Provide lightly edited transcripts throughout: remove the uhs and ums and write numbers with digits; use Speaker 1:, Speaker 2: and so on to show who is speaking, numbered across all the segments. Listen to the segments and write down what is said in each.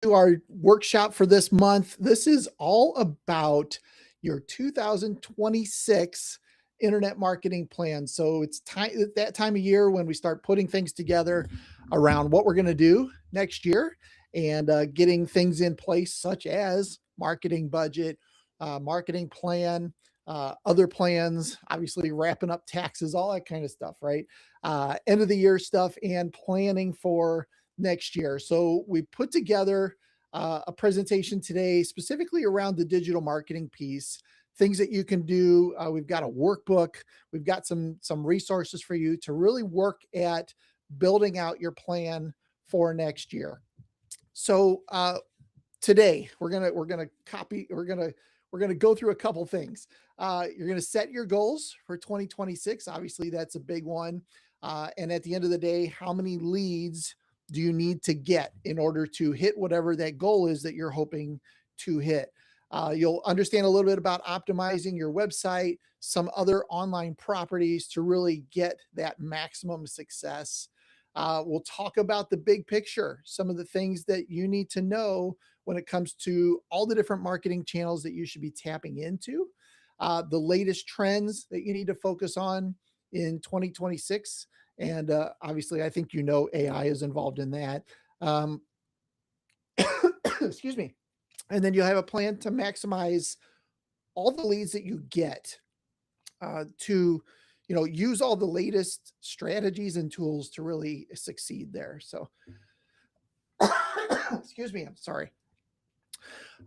Speaker 1: to our workshop for this month. This is all about your 2026 internet marketing plan. So it's time that time of year when we start putting things together around what we're going to do next year and getting things in place, such as marketing budget, marketing plan, other plans, obviously wrapping up taxes, all that kind of stuff, right? End of the year stuff and planning for next year. So we put together a presentation today specifically around the digital marketing piece, things that you can do. We've got a workbook. We've got some resources for you to really work at building out your plan for next year. So today we're gonna go through a couple things. You're gonna set your goals for 2026. Obviously, that's a big one. And at the end of the day, how many leads do you need to get in order to hit whatever that goal is that you're hoping to hit? You'll understand a little bit about optimizing your website, some other online properties to really get that maximum success. We'll talk about the big picture, some of the things that you need to know when it comes to all the different marketing channels that you should be tapping into, the latest trends that you need to focus on in 2026. And obviously, I think AI is involved in that. Um, excuse me. And then you'll have a plan to maximize all the leads that you get to use all the latest strategies and tools to really succeed there. So excuse me, I'm sorry.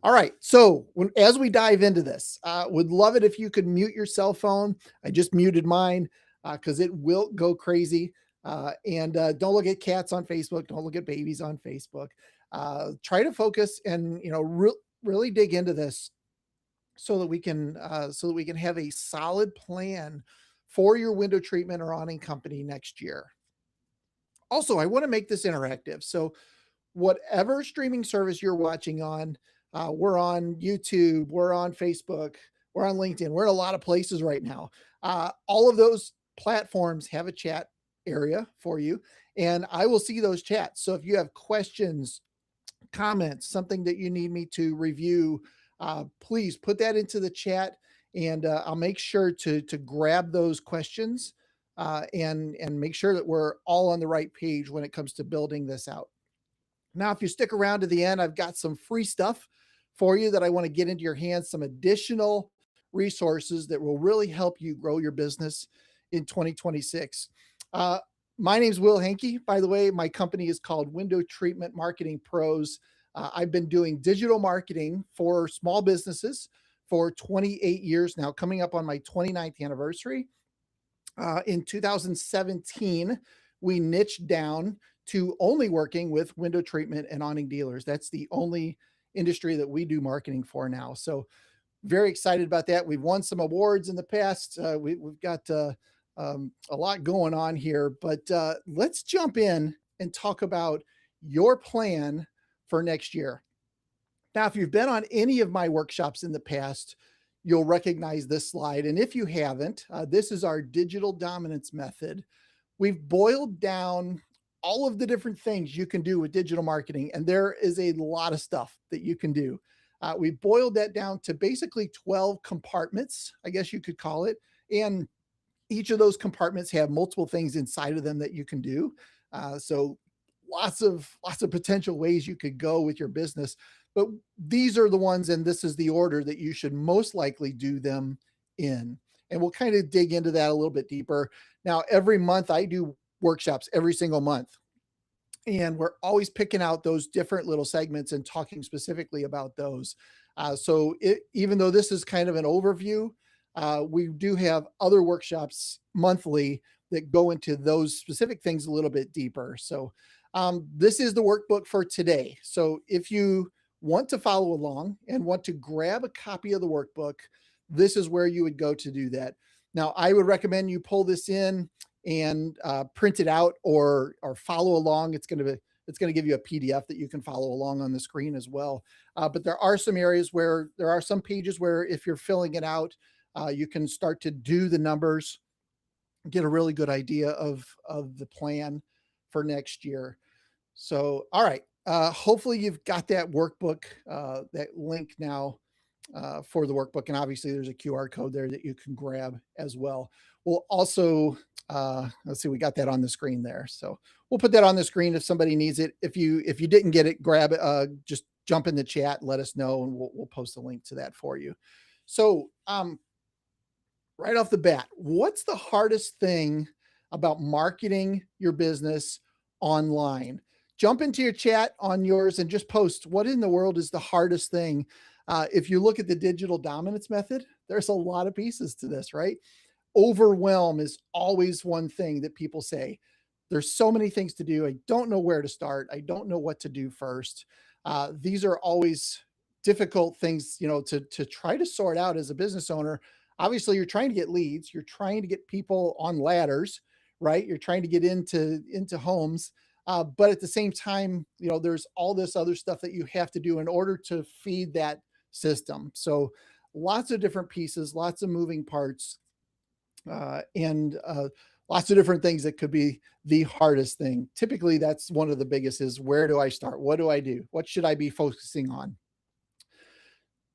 Speaker 1: All right, so as we dive into this, would love it if you could mute your cell phone. I just muted mine because it will go crazy. And don't look at cats on Facebook. Don't look at babies on Facebook. Try to focus and really dig into this so that we can have a solid plan for your window treatment or awning company next year. Also, I want to make this interactive. So whatever streaming service you're watching on, we're on YouTube, we're on Facebook, we're on LinkedIn, we're in a lot of places right now. All of those platforms have a chat area for you, and I will see those chats. So if you have questions, comments, something that you need me to review, please put that into the chat, and I'll make sure to grab those questions and make sure that we're all on the right page when it comes to building this out. Now, if you stick around to the end, I've got some free stuff for you that I want to get into your hands, some additional resources that will really help you grow your business in 2026. My name is Will Hankey. By the way, my company is called Window Treatment Marketing Pros. I've been doing digital marketing for small businesses for 28 years now, coming up on my 29th anniversary. In 2017, we niched down to only working with window treatment and awning dealers. That's the only industry that we do marketing for now. So very excited about that. We've won some awards in the past. We've got a lot going on here, but let's jump in and talk about your plan for next year. Now, if you've been on any of my workshops in the past, you'll recognize this slide. And if you haven't, this is our digital dominance method. We've boiled down all of the different things you can do with digital marketing, and there is a lot of stuff that you can do. We boiled that down to basically 12 compartments, I guess you could call it, and each of those compartments have multiple things inside of them that you can do. So lots of potential ways you could go with your business, but these are the ones, and this is the order that you should most likely do them in. And we'll kind of dig into that a little bit deeper. Now, every month I do workshops every single month, and we're always picking out those different little segments and talking specifically about those. Even though this is kind of an overview, we do have other workshops monthly that go into those specific things a little bit deeper. So this is the workbook for today. So if you want to follow along and want to grab a copy of the workbook, this is where you would go to do that. Now, I would recommend you pull this in and print it out or follow along. It's going to give you a PDF that you can follow along on the screen as well. But there are some areas where there are some pages where if you're filling it out, you can start to do the numbers, get a really good idea of the plan for next year. So, all right, Hopefully you've got that workbook, that link now for the workbook. And obviously there's a QR code there that you can grab as well. We'll also, let's see, we got that on the screen there. So we'll put that on the screen if somebody needs it. If you didn't get it, grab it, just jump in the chat and let us know, and we'll post a link to that for you. So right off the bat, what's the hardest thing about marketing your business online? Jump into your chat on yours and just post what in the world is the hardest thing. If you look at the digital dominance method, there's a lot of pieces to this, right? Overwhelm is always one thing that people say. There's so many things to do. I don't know where to start. I don't know what to do first. These are always difficult things, to try to sort out as a business owner. Obviously, you're trying to get leads. You're trying to get people on ladders, right? You're trying to get into homes. But at the same time, there's all this other stuff that you have to do in order to feed that system. So lots of different pieces, lots of moving parts, and lots of different things that could be the hardest thing. Typically, that's one of the biggest is, where do I start? What do I do? What should I be focusing on?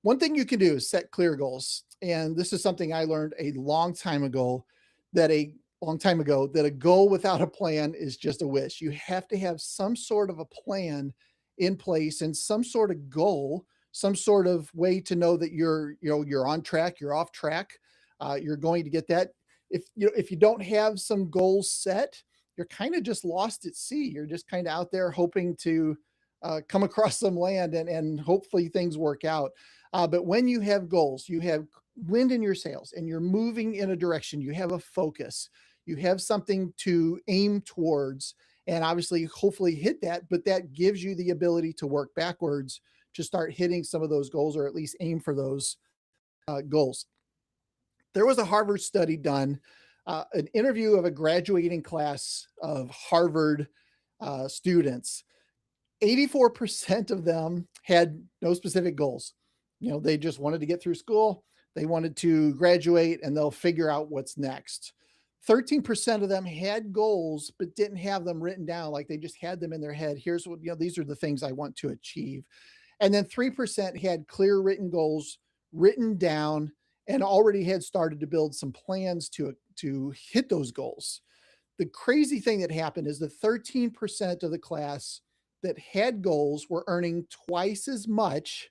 Speaker 1: One thing you can do is set clear goals. And this is something I learned a long time ago, that a goal without a plan is just a wish. You have to have some sort of a plan in place and some sort of goal, some sort of way to know that you're on track, you're off track, you're going to get that. If you don't have some goals set, you're kind of just lost at sea. You're just kind of out there hoping to come across some land, and hopefully things work out. But when you have goals, you have wind in your sails and you're moving in a direction, you have a focus, you have something to aim towards, and obviously, hopefully hit that. But that gives you the ability to work backwards to start hitting some of those goals, or at least aim for those goals. There was a Harvard study done, an interview of a graduating class of Harvard students. 84% of them had no specific goals. They just wanted to get through school. They wanted to graduate, and they'll figure out what's next. 13% of them had goals, but didn't have them written down. Like, they just had them in their head. Here's what, these are the things I want to achieve. And then 3% had clear written goals written down and already had started to build some plans to hit those goals. The crazy thing that happened is the 13% of the class that had goals were earning twice as much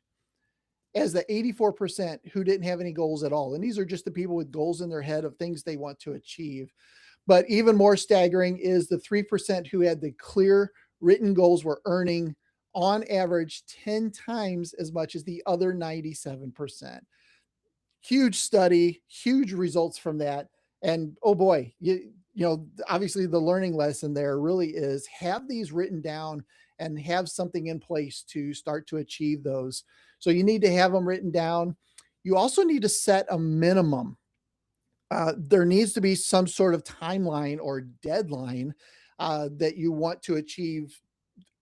Speaker 1: as the 84% who didn't have any goals at all. And these are just the people with goals in their head of things they want to achieve. But even more staggering is the 3% who had the clear written goals were earning on average 10 times as much as the other 97%. Huge study, huge results from that. And oh boy, obviously the learning lesson there really is, have these written down and have something in place to start to achieve those. So you need to have them written down. You also need to set a minimum. There needs to be some sort of timeline or deadline that you want to achieve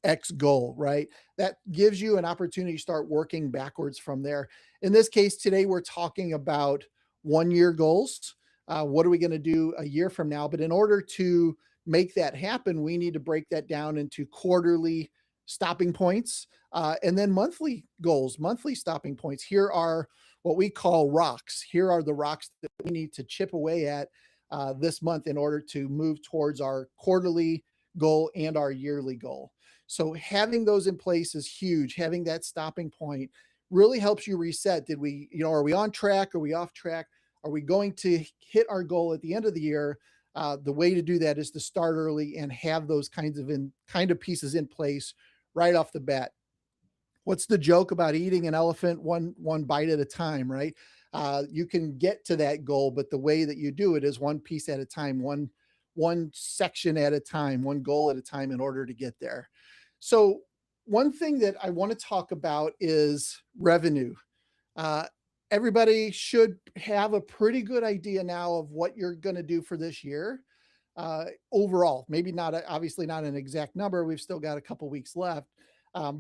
Speaker 1: X goal, right? That gives you an opportunity to start working backwards from there. In this case, today we're talking about 1 year goals. What are we going to do a year from now? But in order to make that happen, we need to break that down into quarterly stopping points, and then monthly goals, monthly stopping points. Here are what we call rocks. Here are the rocks that we need to chip away at this month in order to move towards our quarterly goal and our yearly goal. So having those in place is huge. Having that stopping point really helps you reset. Are we on track? Are we off track? Are we going to hit our goal at the end of the year? The way to do that is to start early and have those kinds of pieces in place right off the bat. What's the joke about eating an elephant one bite at a time, right? You can get to that goal, but the way that you do it is one piece at a time, one section at a time, one goal at a time in order to get there. So one thing that I want to talk about is revenue. Everybody should have a pretty good idea now of what you're going to do for this year. Overall, maybe obviously not an exact number. We've still got a couple weeks left,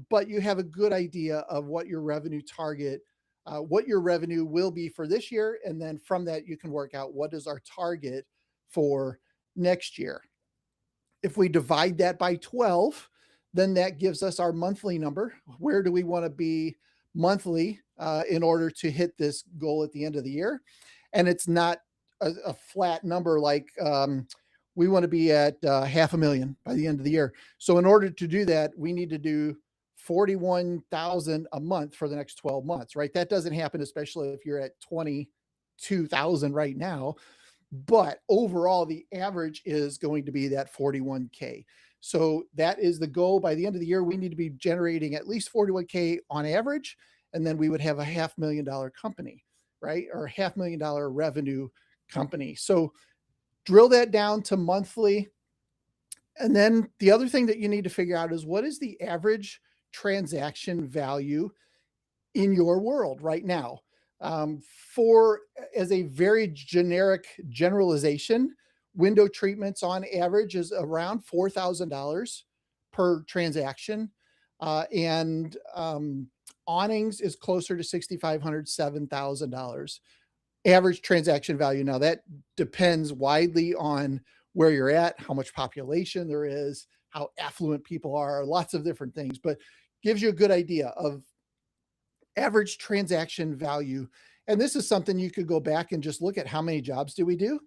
Speaker 1: but you have a good idea of what your revenue target, what your revenue will be for this year. And then from that, you can work out what is our target for next year. If we divide that by 12, then that gives us our monthly number. Where do we want to be monthly in order to hit this goal at the end of the year? And it's not a flat number like we want to be at 500,000 by the end of the year. So in order to do that, we need to do 41,000 a month for the next 12 months, right? That doesn't happen, especially if you're at 22,000 right now. But overall, the average is going to be that 41K. So that is the goal. By the end of the year, we need to be generating at least 41K on average. And then we would have a $500,000 company, right? Or $500,000 revenue company. So drill that down to monthly. And then the other thing that you need to figure out is what is the average transaction value in your world right now? For as a very generic generalization, window treatments on average is around $4,000 per transaction. And awnings is closer to $6,500, $7,000 average transaction value. Now that depends widely on where you're at, how much population there is, how affluent people are, lots of different things, but gives you a good idea of average transaction value. And this is something you could go back and just look at how many jobs did we do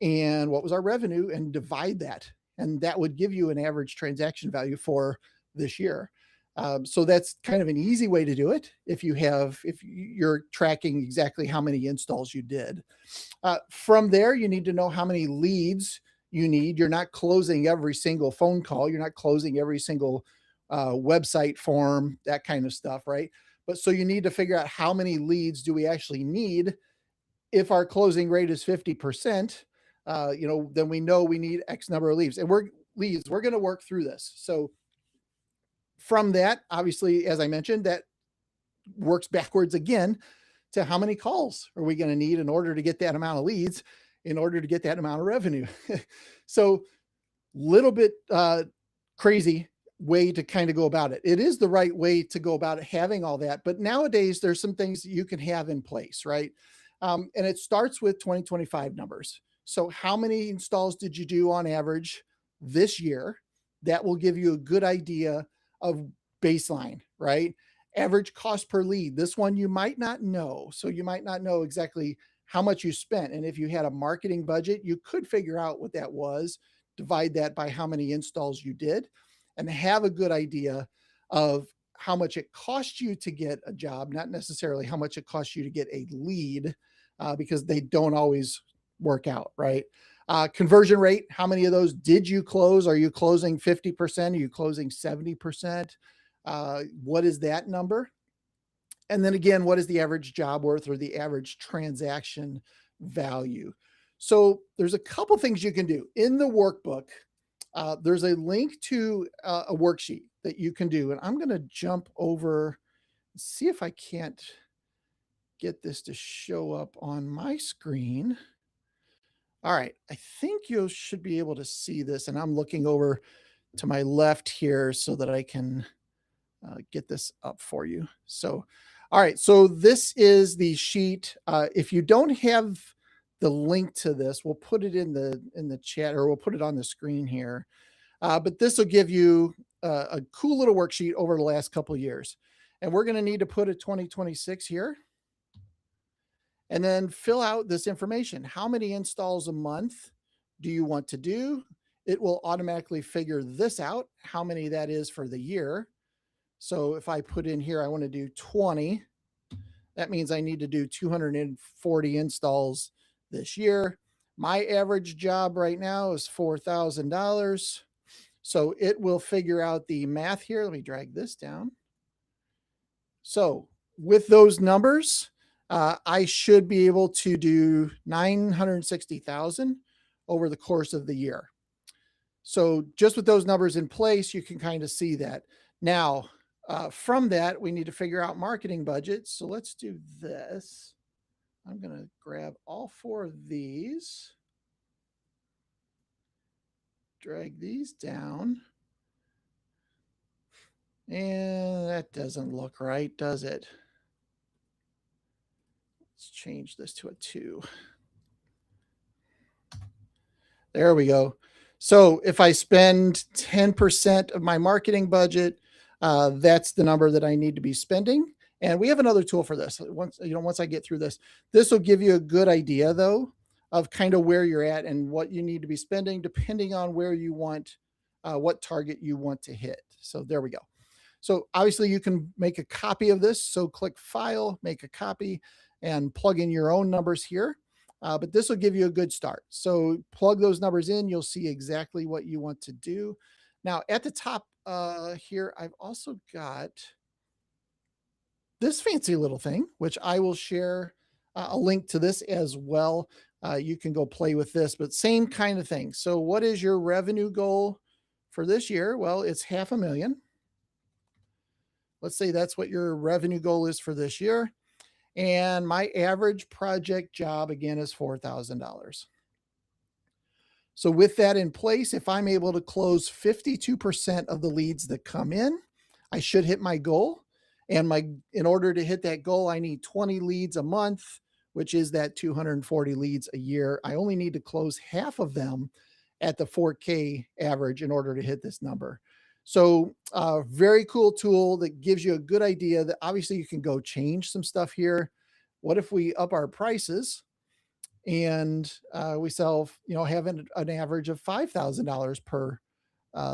Speaker 1: and what was our revenue and divide that. And that would give you an average transaction value for this year. So that's kind of an easy way to do it if you're tracking exactly how many installs you did. From there, you need to know how many leads you need. You're not closing every single phone call. You're not closing every single website form, that kind of stuff, right? But so you need to figure out how many leads do we actually need. If our closing rate is 50%, then we know we need X number of leads. And we're going to work through this. So from that, obviously, as I mentioned, that works backwards again to how many calls are we going to need in order to get that amount of leads, in order to get that amount of revenue. So little bit crazy way to kind of go about it. It is the right way to go about it, having all that. But nowadays, there's some things that you can have in place, right? And it starts with 2025 numbers. So how many installs did you do on average this year? That will give you a good idea of baseline, right? Average cost per lead. This one you might not know. So you might not know exactly how much you spent. And if you had a marketing budget, you could figure out what that was, divide that by how many installs you did, and have a good idea of how much it costs you to get a job, not necessarily how much it costs you to get a lead, because they don't always work out, right? Conversion rate, how many of those did you close? Are you closing 50%? Are you closing 70%? What is that number? And then again, what is the average job worth or the average transaction value? So there's a couple things you can do. In the workbook, there's a link to a worksheet that you can do. And I'm going to jump over, see if I can't get this to show up on my screen. All right, I think you should be able to see this. And I'm looking over to my left here so that I can get this up for you. So, all right, so this is the sheet. If you don't have the link to this, we'll put it in the chat, or we'll put it on the screen here. But this will give you a cool little worksheet over the last couple of years. And we're going to need to put a 2026 here. And then fill out this information. How many installs a month do you want to do? It will automatically figure this out, how many that is for the year. So if I put in here, I want to do 20, that means I need to do 240 installs this year. My average job right now is $4,000. So it will figure out the math here. Let me drag this down. So with those numbers, I should be able to do 960,000 over the course of the year. So just with those numbers in place, you can kind of see that. Now, from that, we need to figure out marketing budgets. So let's do this. I'm going to grab all 4 of these, drag these down. And that doesn't look right, does it? Let's change this to a 2. There we go. So if I spend 10% of my marketing budget, that's the number that I need to be spending. And we have another tool for this. Once I get through this, this will give you a good idea though of kind of where you're at and what you need to be spending depending on where you want, what target you want to hit. So there we go. So obviously you can make a copy of this. So click File, make a copy, and plug in your own numbers here. But this will give you a good start. So plug those numbers in. You'll see exactly what you want to do. Now at the top here, I've also got this fancy little thing, which I will share a link to this as well. You can go play with this, but same kind of thing. So what is your revenue goal for this year? Well, it's 500,000. Let's say that's what your revenue goal is for this year. And my average project job again is $4,000. So with that in place, if I'm able to close 52% of the leads that come in, I should hit my goal. And in order to hit that goal, I need 20 leads a month, which is that 240 leads a year. I only need to close half of them at the 4K average in order to hit this number. So very cool tool that gives you a good idea that obviously you can go change some stuff here. What if we up our prices and we sell, have an average of $5,000 per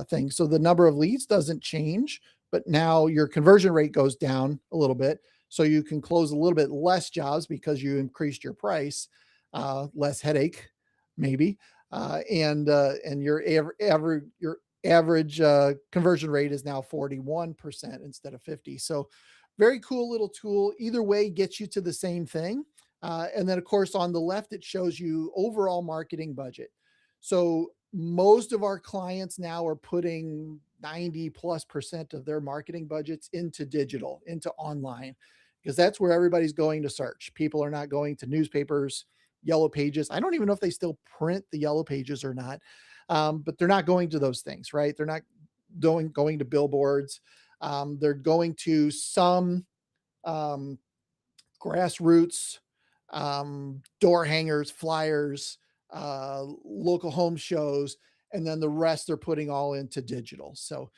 Speaker 1: thing. So the number of leads doesn't change, but now your conversion rate goes down a little bit. So you can close a little bit less jobs because you increased your price, less headache, maybe, and your average conversion rate is now 41% instead of 50. So very cool little tool. Either way gets you to the same thing. And then of course on the left, it shows you overall marketing budget. So most of our clients now are putting 90+% of their marketing budgets into digital, into online, because that's where everybody's going to search. People are not going to newspapers, yellow pages. I don't even know if they still print the yellow pages or not. But they're not going to those things, right? They're not going to billboards. They're going to some grassroots, door hangers, flyers, local home shows, and then the rest they're putting all into digital. So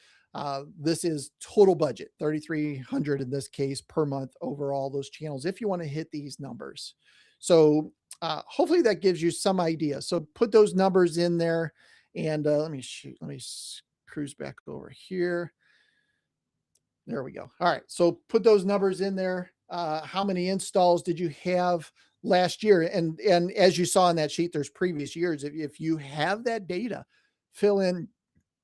Speaker 1: this is total budget, 3,300 in this case per month over all those channels if you want to hit these numbers. So hopefully that gives you some idea. So put those numbers in there, and let me cruise back over here. There we go. All right. So put those numbers in there. How many installs did you have last year? And as you saw in that sheet, there's previous years. If you have that data, fill in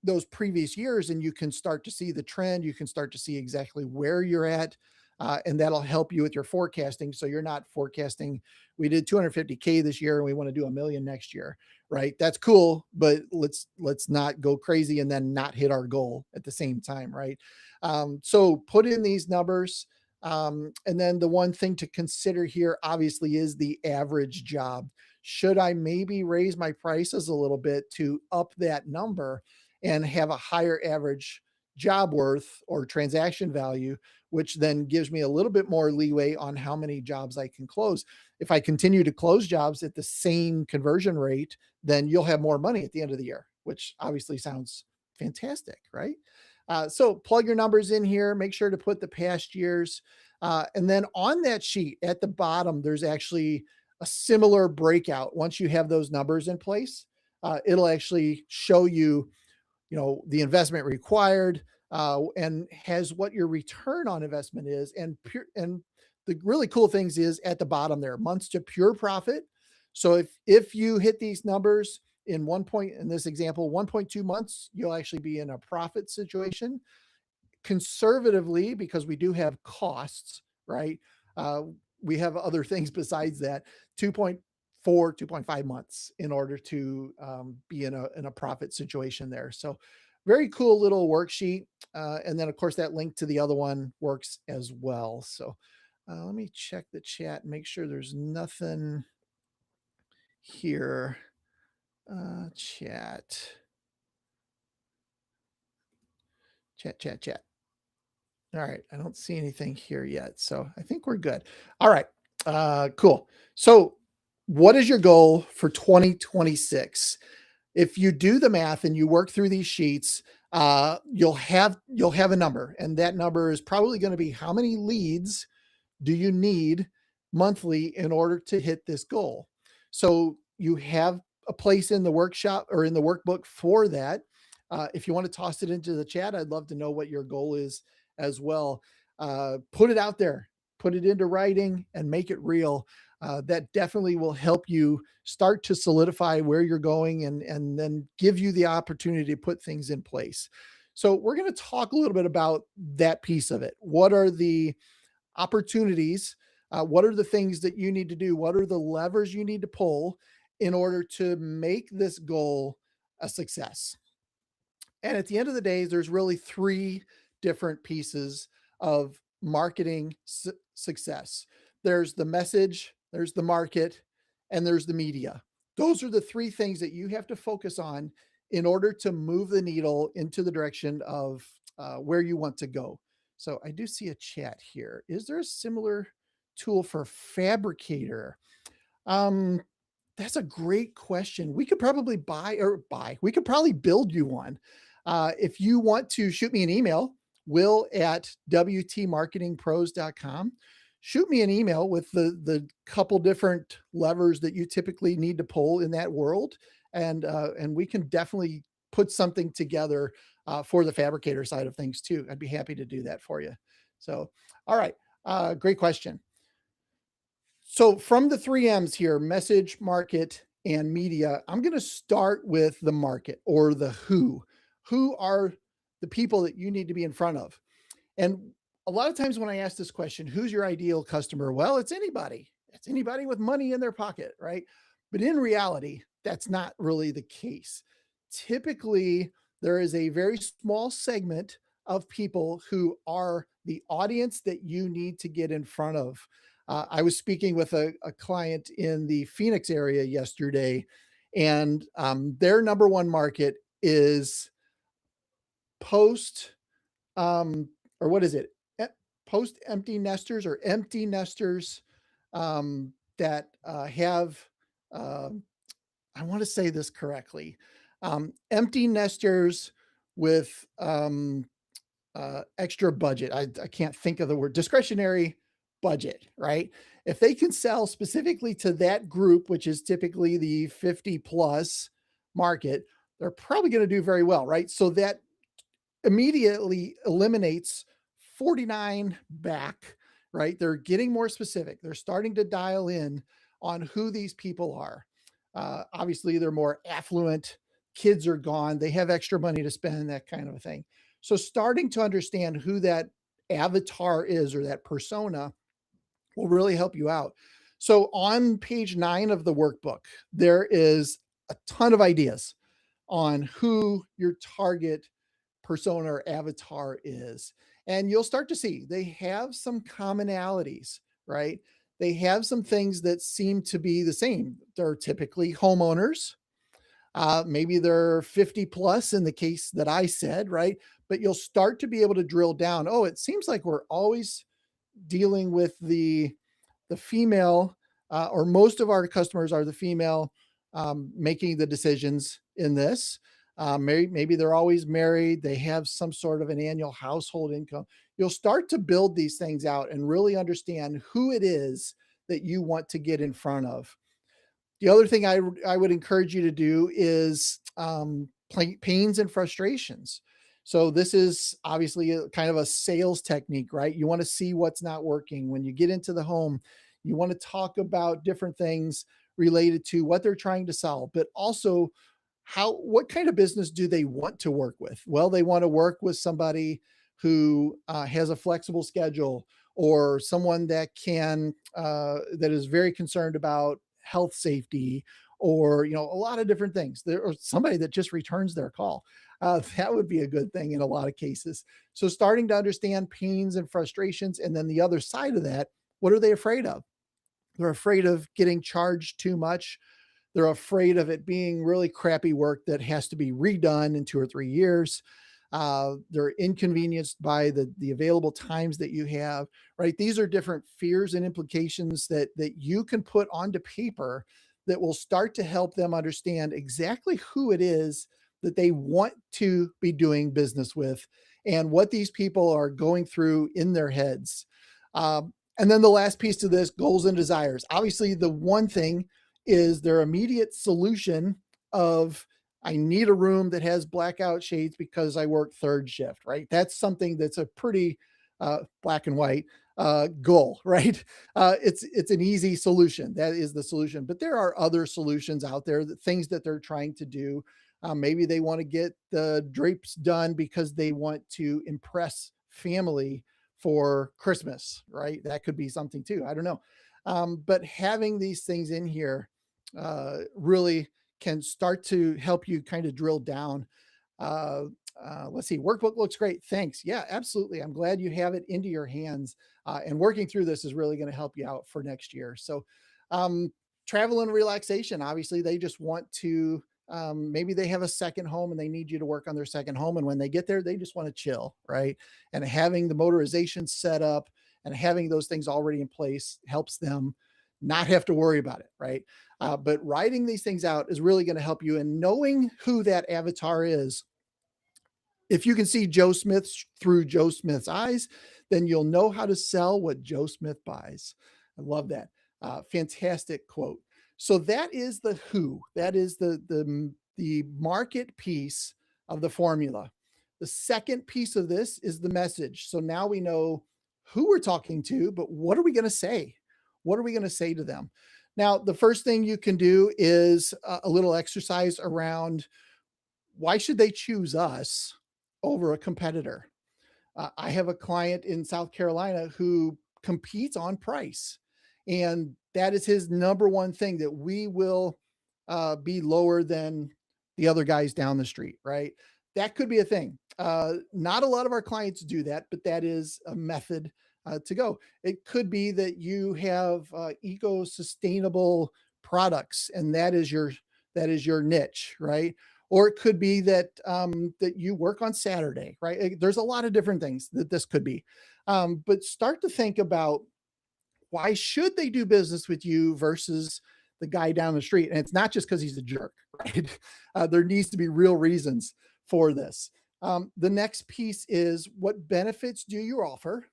Speaker 1: those previous years and you can start to see the trend. You can start to see exactly where you're at. And that'll help you with your forecasting. So you're not forecasting, we did 250K this year and we want to do 1 million next year, right? That's cool, but let's not go crazy and then not hit our goal at the same time, right? So put in these numbers. And then the one thing to consider here, obviously, is the average job. Should I maybe raise my prices a little bit to up that number and have a higher average job worth or transaction value, which then gives me a little bit more leeway on how many jobs I can close? If I continue to close jobs at the same conversion rate, then you'll have more money at the end of the year, which obviously sounds fantastic, right? So plug your numbers in here, make sure to put the past years. And then on that sheet at the bottom, there's actually a similar breakout. Once you have those numbers in place, it'll actually show you, the investment required, and has what your return on investment is. And the really cool things is at the bottom there, months to pure profit. So if you hit these numbers in in this example, 1.2 months, you'll actually be in a profit situation. Conservatively, because we do have costs, right? We have other things besides that, 2.4, 2.5 months in order to be in a profit situation there. So very cool little worksheet. And then of course that link to the other one works as well. So let me check the chat and make sure there's nothing here. Chat. All right. I don't see anything here yet. So I think we're good. All right. Cool. So what is your goal for 2026? If you do the math and you work through these sheets, you'll have a number, and that number is probably going to be how many leads do you need monthly in order to hit this goal. So you have a place in the workshop or in the workbook for that. If you want to toss it into the chat, I'd love to know what your goal is as well. Put it out there, put it into writing, and make it real. That definitely will help you start to solidify where you're going, and then give you the opportunity to put things in place. So we're going to talk a little bit about that piece of it. What are the opportunities? What are the things that you need to do? What are the levers you need to pull in order to make this goal a success? And at the end of the day, there's really three different pieces of marketing success. There's the message, there's the market, and there's the media. Those are the three things that you have to focus on in order to move the needle into the direction of where you want to go. So I do see a chat here. Is there a similar tool for fabricator? Um, that's a great question. We could probably we could probably build you one. If you want to shoot me an email, will@wtmarketingpros.com. Shoot me an email with the couple different levers that you typically need to pull in that world, and we can definitely put something together for the fabricator side of things too. I'd be happy to do that for you. So, all right, great question. So from the three M's here, message, market, and media, I'm going to start with the market, or the who. Who are the people that you need to be in front of? And a lot of times when I ask this question, who's your ideal customer? Well, it's anybody. It's anybody with money in their pocket, right? But in reality, that's not really the case. Typically, there is a very small segment of people who are the audience that you need to get in front of. I was speaking with a client in the Phoenix area yesterday, and their number one market is post, or what is it? Post empty nesters, or empty nesters that have, uh, I want to say this correctly, empty nesters with extra budget. I can't think of the word, discretionary budget, right? If they can sell specifically to that group, which is typically the 50 plus market, they're probably going to do very well, right? So that immediately eliminates 49 back, right? They're getting more specific. They're starting to dial in on who these people are. Obviously, they're more affluent. Kids are gone. They have extra money to spend, that kind of a thing. So starting to understand who that avatar is, or that persona, will really help you out. So on page 9 of the workbook, there is a ton of ideas on who your target persona or avatar is. And you'll start to see they have some commonalities, right? They have some things that seem to be the same. They're typically homeowners. Maybe they're 50 plus in the case that I said, right? But you'll start to be able to drill down. Oh, it seems like we're always dealing with the female, or most of our customers are the female, making the decisions in this. Maybe they're always married. They have some sort of an annual household income. You'll start to build these things out and really understand who it is that you want to get in front of. The other thing I would encourage you to do is pains and frustrations. So this is obviously a kind of a sales technique, right? You want to see what's not working. When you get into the home, you want to talk about different things related to what they're trying to solve, but also what kind of business do they want to work with? Well, they want to work with somebody who has a flexible schedule, or someone that that is very concerned about health safety, or a lot of different things there, or somebody that just returns their call. That would be a good thing in a lot of cases. So starting to understand pains and frustrations, and then the other side of that, what are they afraid of? They're afraid of getting charged too much. They're afraid of it being really crappy work that has to be redone in 2 or 3 years. They're inconvenienced by the available times that you have, right? These are different fears and implications that you can put onto paper that will start to help them understand exactly who it is that they want to be doing business with and what these people are going through in their heads. And then the last piece to this, goals and desires. Obviously, the one thing is their immediate solution of I need a room that has blackout shades because I work third shift, right? That's something that's a pretty black and white goal, right? It's an easy solution. That is the solution. But there are other solutions out there, that things that they're trying to do. Maybe they want to get the drapes done because they want to impress family for Christmas, right? That could be something too. I don't know. But having these things in here really can start to help you kind of drill down. Uh, let's see, workbook looks great. Thanks. Yeah, absolutely. I'm glad you have it into your hands. And working through this is really going to help you out for next year. So, um, travel and relaxation. Obviously, they just want to. Maybe they have a second home and they need you to work on their second home. And when they get there, they just want to chill, right? And having the motorization set up and having those things already in place helps them not have to worry about it, right? But writing these things out is really going to help you. And knowing who that avatar is, if you can see Joe Smith through Joe Smith's eyes, then you'll know how to sell what Joe Smith buys. I love that. Fantastic quote. So that is the who. That is the market piece of the formula. The second piece of this is the message. So now we know who we're talking to, but what are we going to say? What are we going to say to them? Now, the first thing you can do is a little exercise around why should they choose us over a competitor? I have a client in South Carolina who competes on price, and that is his number one thing, that we will be lower than the other guys down the street, right? That could be a thing. Not a lot of our clients do that, but that is a method to go. It could be that you have eco-sustainable products, and that is your niche, right? Or it could be that that you work on Saturday, right? There's a lot of different things that this could be, but start to think about why should they do business with you versus the guy down the street. And it's not just because he's a jerk, right? There needs to be real reasons for this. The next piece is, what benefits do you offer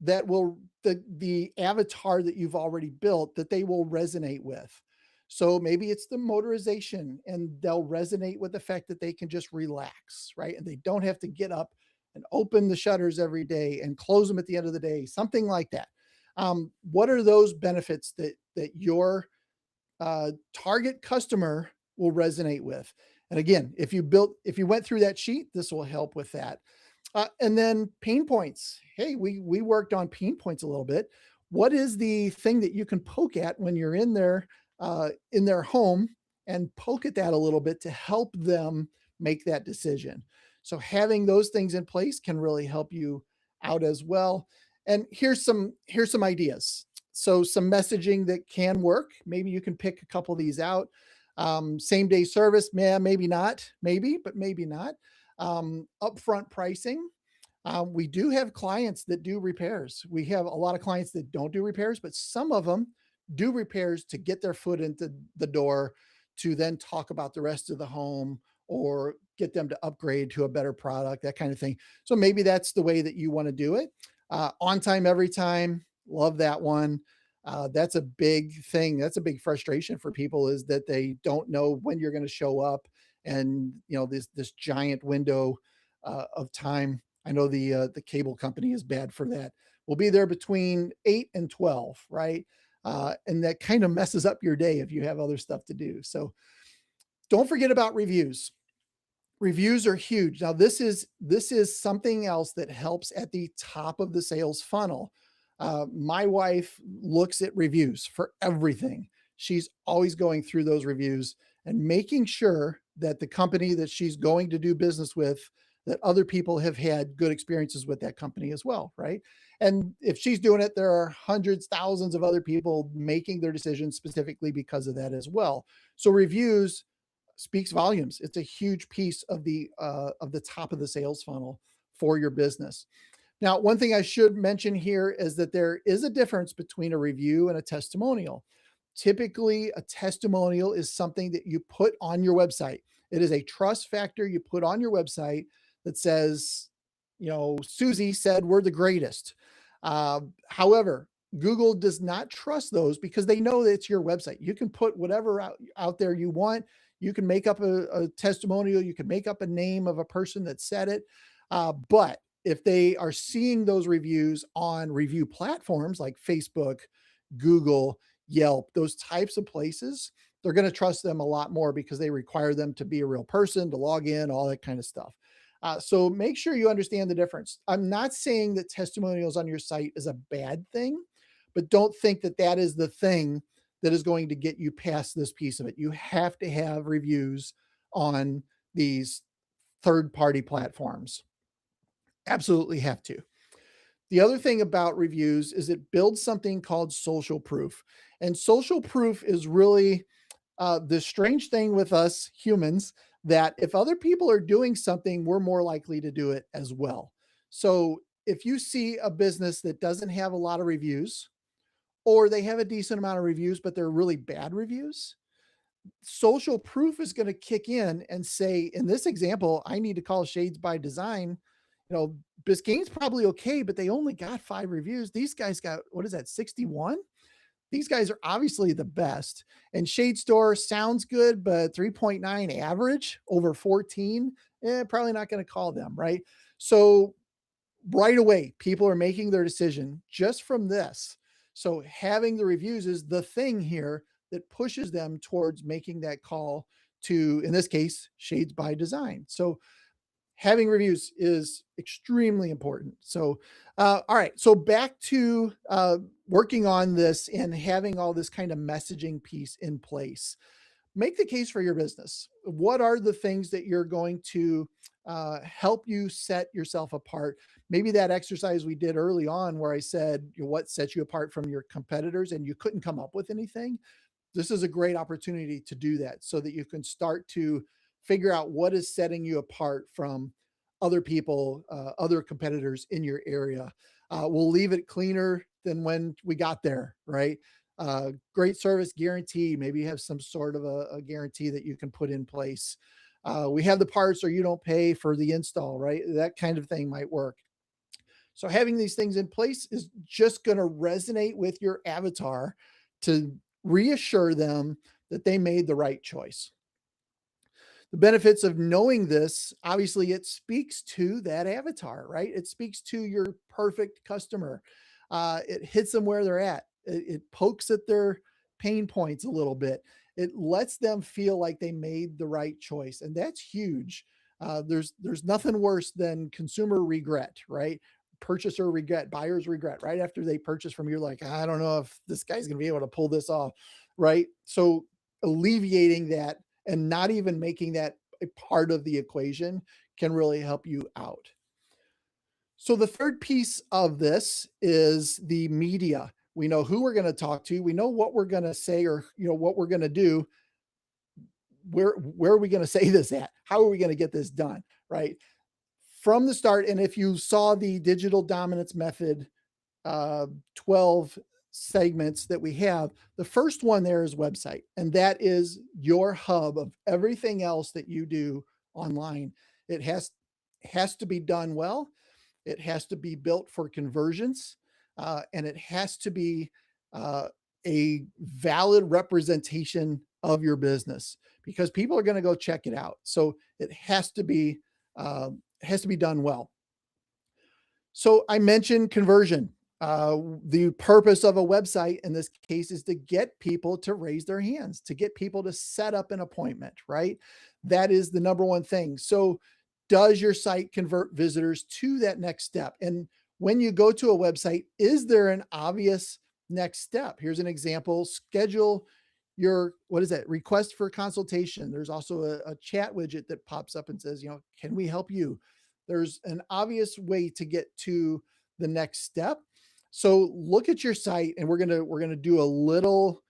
Speaker 1: that will the avatar that you've already built that they will resonate with. So maybe it's the motorization, and they'll resonate with the fact that they can just relax, right? And they don't have to get up and open the shutters every day and close them at the end of the day, something like that. What are those benefits that your target customer will resonate with? And again, if you went through that sheet, this will help with that. And then pain points. Hey, we worked on pain points a little bit. What is the thing that you can poke at when you're in their home, and poke at that a little bit to help them make that decision? So having those things in place can really help you out as well. And here's some ideas. So some messaging that can work. Maybe you can pick a couple of these out. Same day service, man, maybe not, maybe, but maybe not. Upfront pricing. We do have clients that do repairs. We have a lot of clients that don't do repairs, but some of them do repairs to get their foot into the door, to then talk about the rest of the home or get them to upgrade to a better product, that kind of thing. So maybe that's the way that you want to do it. On time, every time. Love that one. That's a big thing. That's a big frustration for people, is that they don't know when you're going to show up, and this giant window of time. I know the cable company is bad for that. We'll be there between 8 and 12, right? And that kind of messes up your day if you have other stuff to do. So don't forget about reviews. Reviews are huge. Now, this is something else that helps at the top of the sales funnel. My wife looks at reviews for everything. She's always going through those reviews and making sure that the company that she's going to do business with, that other people have had good experiences with that company as well, right? And if she's doing it, there are hundreds, thousands of other people making their decisions specifically because of that as well. So reviews speaks volumes. It's a huge piece of the top of the sales funnel for your business. Now, one thing I should mention here is that there is a difference between a review and a testimonial. Typically, a testimonial is something that you put on your website. It is a trust factor you put on your website that says, Susie said we're the greatest. However, Google does not trust those because they know that it's your website. You can put whatever out there you want. You can make up a testimonial. You can make up a name of a person that said it. But if they are seeing those reviews on review platforms like Facebook, Google, Yelp, those types of places, they're going to trust them a lot more because they require them to be a real person, to log in, all that kind of stuff. So make sure you understand the difference. I'm not saying that testimonials on your site is a bad thing, but don't think that that is the thing that is going to get you past this piece of it. You have to have reviews on these third party platforms. Absolutely have to. The other thing about reviews is it builds something called social proof. And social proof is really the strange thing with us humans that if other people are doing something, we're more likely to do it as well. So if you see a business that doesn't have a lot of reviews, or they have a decent amount of reviews, but they're really bad reviews, social proof is going to kick in and say, in this example, I need to call Shades by Design. Biscayne's probably okay, but they only got 5 reviews. These guys got, what is that, 61? These guys are obviously the best. And Shade Store sounds good, but 3.9 average over 14, probably not going to call them, right? So right away, people are making their decision just from this. So having the reviews is the thing here that pushes them towards making that call to, in this case, Shades by Design. So having reviews is extremely important. So, all right. So back to working on this and having all this kind of messaging piece in place. Make the case for your business. What are the things that you're going to help you set yourself apart? Maybe that exercise we did early on where I said, what sets you apart from your competitors and you couldn't come up with anything. This is a great opportunity to do that so that you can start to figure out what is setting you apart from other people, other competitors in your area. We'll leave it cleaner than when we got there, right? Great service guarantee. Maybe you have some sort of a guarantee that you can put in place. We have the parts or you don't pay for the install, right? That kind of thing might work. So having these things in place is just going to resonate with your avatar to reassure them that they made the right choice. The benefits of knowing this, obviously, it speaks to that avatar, right? It speaks to your perfect customer. It hits them where they're at. It pokes at their pain points a little bit. It lets them feel like they made the right choice, and that's huge. There's nothing worse than consumer regret, right? Purchaser regret, buyer's regret. Right after they purchase from you, like, I don't know if this guy's going to be able to pull this off, right? So alleviating that and not even making that a part of the equation can really help you out. So the third piece of this is the media. We know who we're going to talk to. We know what we're going to say or what we're going to do. Where are we going to say this at? How are we going to get this done? Right? From the start, and if you saw the digital dominance method 12 segments that we have, the first one there is website, and that is your hub of everything else that you do online. It has to be done well. It has to be built for conversions, and it has to be a valid representation of your business because people are going to go check it out. So it has to be done well. So I mentioned conversion. The purpose of a website in this case is to get people to raise their hands, to get people to set up an appointment, right? That is the number one thing. So does your site convert visitors to that next step? And when you go to a website, is there an obvious next step? Here's an example. Schedule your, what is that? Request for consultation. There's also a chat widget that pops up and says, can we help you? There's an obvious way to get to the next step. So look at your site, and we're gonna do a little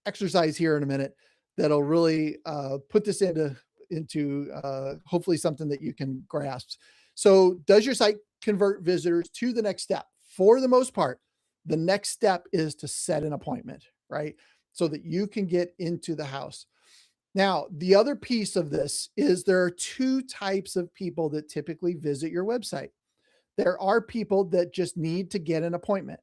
Speaker 1: exercise here in a minute that'll really put this into hopefully something that you can grasp. So does your site convert visitors to the next step? For the most part, the next step is to set an appointment, right? so that you can get into the house. Now, the other piece of this is there are two types of people that typically visit your website. There are people that just need to get an appointment.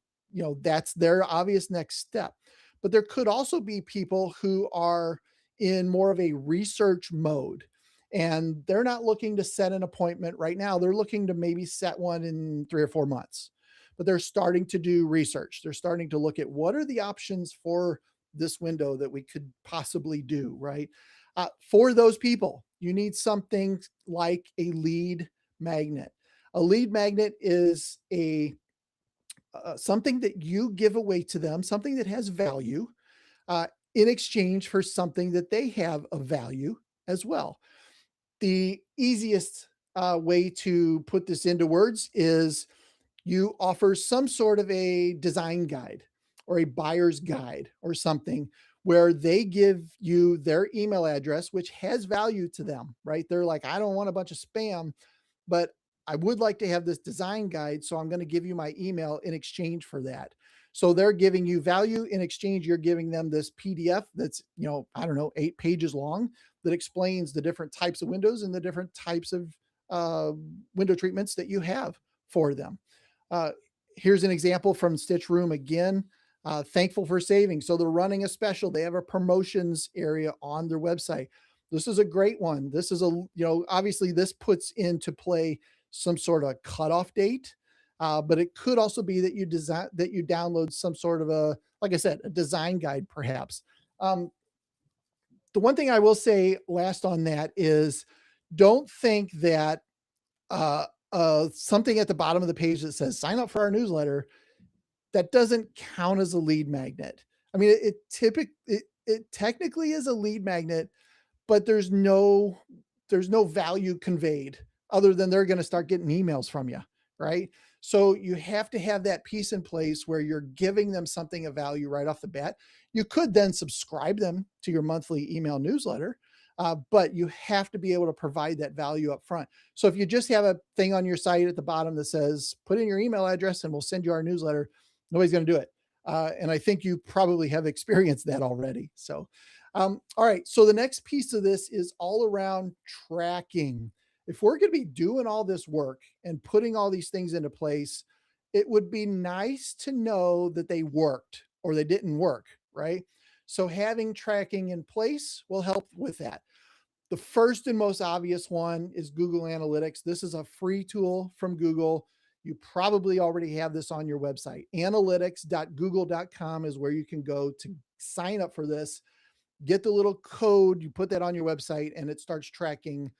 Speaker 1: That's their obvious next step. But there could also be people who are in more of a research mode and they're not looking to set an appointment right now. They're looking to maybe set one in 3 or 4 months, but they're starting to do research. They're starting to look at what are the options for this window that we could possibly do, right? For those people, you need something like a lead magnet. A lead magnet is a something that you give away to them, something that has value, uh, in exchange for something that they have of value as well. The easiest way to put this into words is you offer some sort of a design guide or a buyer's guide or something where they give you their email address, which has value to them, right? They're like, I don't want a bunch of spam, but I would like to have this design guide. So I'm going to give you my email in exchange for that. So they're giving you value in exchange. You're giving them this PDF that's, I don't know, 8 pages long that explains the different types of windows and the different types of uh, window treatments that you have for them. Uh, Here's an example from Stitch Room again. Thankful for saving. So they're running a special. They have a promotions area on their website. This is a great one. This is obviously this puts into play some sort of cutoff date, but it could also be that you download some sort of like I said, a design guide, perhaps. Um, the one thing I will say last on that is, don't think that something at the bottom of the page that says sign up for our newsletter, that doesn't count as a lead magnet. I mean, it technically is a lead magnet, but there's no value conveyed other than they're going to start getting emails from you, right? So you have to have that piece in place where you're giving them something of value right off the bat. You could then subscribe them to your monthly email newsletter, but you have to be able to provide that value up front. So if you just have a thing on your site at the bottom that says put in your email address and we'll send you our newsletter, nobody's going to do it. And I think you probably have experienced that already. So all right. So the next piece of this is all around tracking. If we're going to be doing all this work and putting all these things into place, it would be nice to know that they worked or they didn't work, right? So having tracking in place will help with that. The first and most obvious one is Google Analytics. This is a free tool from Google. You probably already have this on your website. Analytics.google.com is where you can go to sign up for this. Get the little code, you put that on your website, and it starts tracking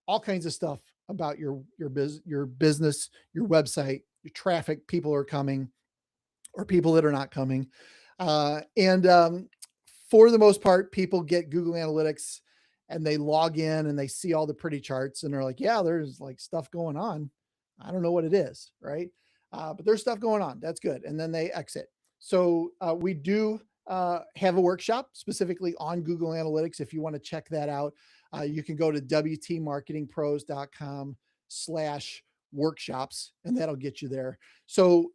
Speaker 1: all kinds of stuff about your business, your website, your traffic, people are coming or people that are not coming. And For the most part, people get Google Analytics and they log in and they see all the pretty charts and they're like, yeah, there's like stuff going on. I don't know what it is, right? But there's stuff going on. That's good. And then they exit. So we do have a workshop specifically on Google Analytics. If you want to check that out, you can go to wtmarketingpros.com/workshops and that'll get you there. So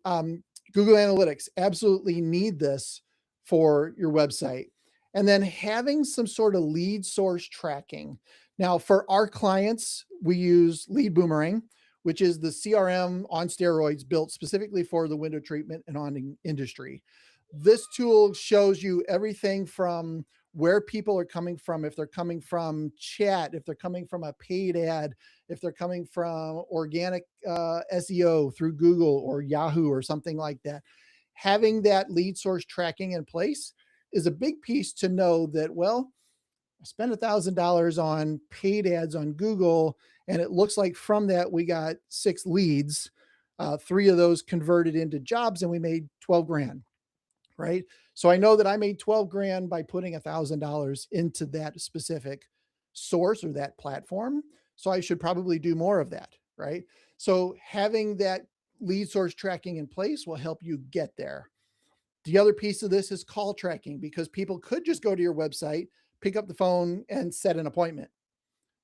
Speaker 1: Google Analytics absolutely need this for your website. And then having some sort of lead source tracking. Now, for our clients, we use Lead Boomerang, which is the CRM on steroids built specifically for the window treatment and awning industry. This tool shows you everything from where people are coming from, if they're coming from chat, if they're coming from a paid ad, if they're coming from organic SEO through Google or Yahoo or something like that. Having that lead source tracking in place is a big piece to know that, well, I spent $1,000 on paid ads on Google, and it looks like from that we got 6 leads. 3 of those converted into jobs, and we made 12 grand, right? So I know that I made 12 grand by putting $1,000 into that specific source or that platform. So I should probably do more of that, right? So having that lead source tracking in place will help you get there. The other piece of this is call tracking, because people could just go to your website, pick up the phone and set an appointment.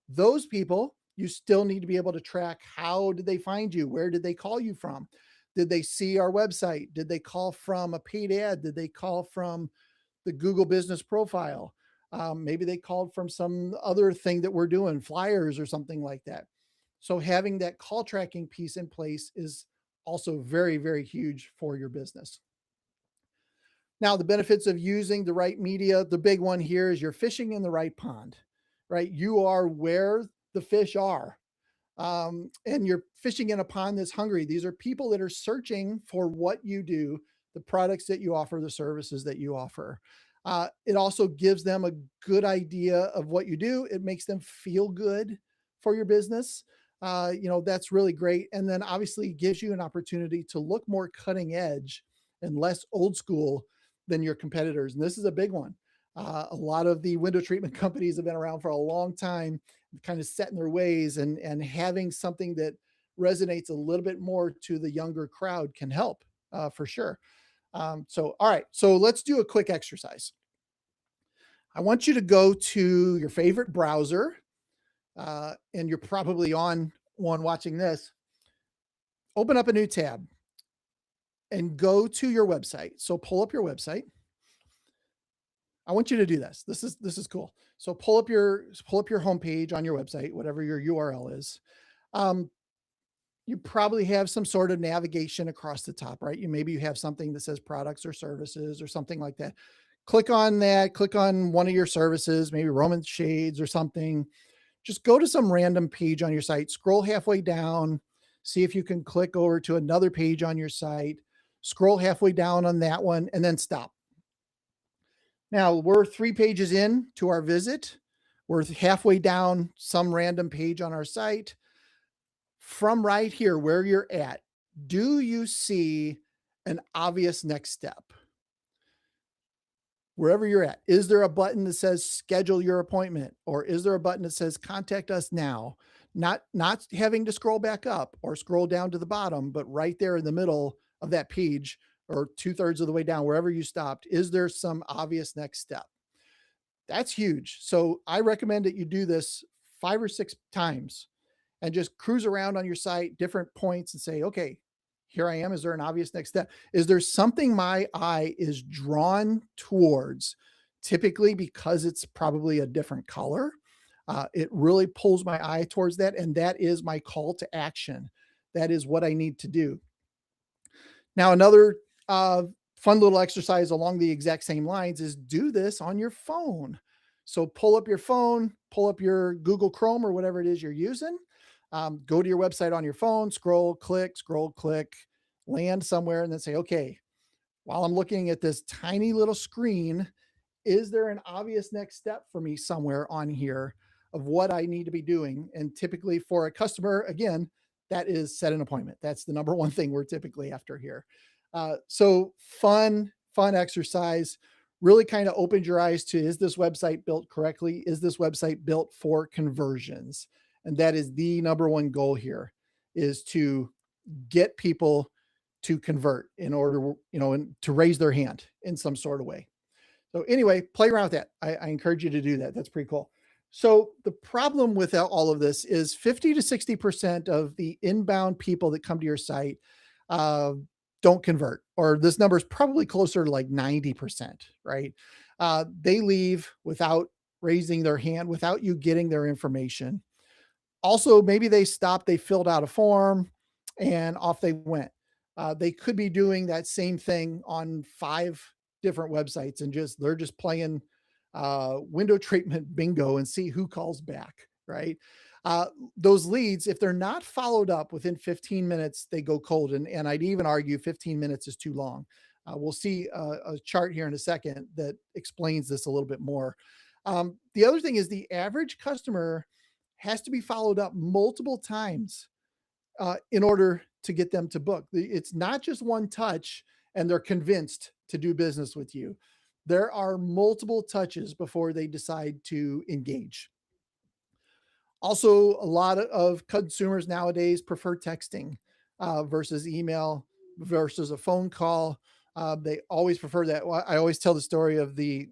Speaker 1: Those people, you still need to be able to track, how did they find you? Where did they call you from? Did they see our website? Did they call from a paid ad? Did they call from the Google business profile. Maybe they called from some other thing that we're doing, flyers or something like that. So having that call tracking piece in place is also very, very huge for your business. Now, the benefits of using the right media, the big one here is you're fishing in the right pond, right? You are where the fish are, and you're fishing in a pond that's hungry. These are people that are searching for what you do, the products that you offer, the services that you offer. It also gives them a good idea of what you do. It makes them feel good for your business. That's really great. And then obviously gives you an opportunity to look more cutting edge and less old school than your competitors. And this is a big one. A lot of the window treatment companies have been around for a long time, kind of set in their ways, and having something that resonates a little bit more to the younger crowd can help for sure. All right, so let's do a quick exercise. I want you to go to your favorite browser, and you're probably on one watching this. Open up a new tab and go to your website. So pull up your website. I want you to do this. This is cool. So pull up your homepage on your website, whatever your URL is. Um, you probably have some sort of navigation across the top, right? Maybe you have something that says products or services or something like that. Click on that. Click on one of your services, maybe Roman Shades or something. Just go to some random page on your site. Scroll halfway down. See if you can click over to another page on your site. Scroll halfway down on that one and then stop. Now we're 3 pages in to our visit. We're halfway down some random page on our site. From right here where you're at, do you see an obvious next step? Wherever you're at, is there a button that says schedule your appointment? Or is there a button that says contact us now? Not having to scroll back up or scroll down to the bottom, but right there in the middle of that page or 2/3 of the way down, wherever you stopped, is there some obvious next step? That's huge. So I recommend that you do this 5 or 6 times and just cruise around on your site, different points, and say, okay, here I am. Is there an obvious next step? Is there something my eye is drawn towards? Typically, because it's probably a different color, it really pulls my eye towards that. And that is my call to action. That is what I need to do. Now, another fun little exercise along the exact same lines is do this on your phone. So pull up your phone, pull up your Google Chrome or whatever it is you're using. Go to your website on your phone, scroll, click, land somewhere, and then say, okay, while I'm looking at this tiny little screen, is there an obvious next step for me somewhere on here of what I need to be doing? And typically for a customer, again, that is set an appointment. That's the number one thing we're typically after here. So fun exercise. Really kind of opened your eyes to, is this website built correctly? Is this website built for conversions? And that is the number one goal here, is to get people to convert in order, and to raise their hand in some sort of way. So anyway, play around with that. I encourage you to do that. That's pretty cool. So the problem with all of this is 50 to 60% of the inbound people that come to your site uh, don't convert, or this number is probably closer to like 90%, right? They leave without raising their hand, without you getting their information. Also, maybe they stopped, they filled out a form and off they went. They could be doing that same thing on 5 different websites and they're just playing window treatment bingo and see who calls back, right? Those leads, if they're not followed up within 15 minutes, they go cold. And I'd even argue 15 minutes is too long. We'll see a chart here in a second that explains this a little bit more. The other thing is the average customer has to be followed up multiple times in order to get them to book. It's not just one touch and they're convinced to do business with you. There are multiple touches before they decide to engage. Also, a lot of consumers nowadays prefer texting versus email versus a phone call. They always prefer that. Well, I always tell the story of the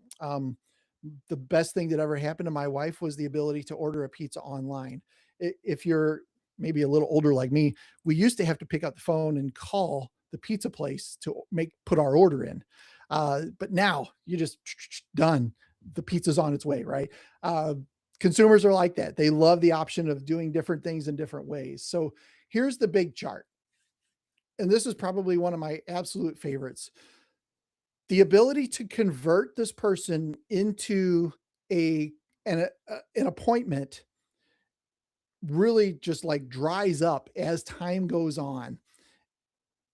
Speaker 1: best thing that ever happened to my wife was the ability to order a pizza online. If you're maybe a little older like me, we used to have to pick up the phone and call the pizza place to put our order in. But now you just done. The pizza's on its way, right? Uh, Consumers are like that. They love the option of doing different things in different ways. So here's the big chart. And this is probably one of my absolute favorites. The ability to convert this person into a an appointment really just like dries up as time goes on,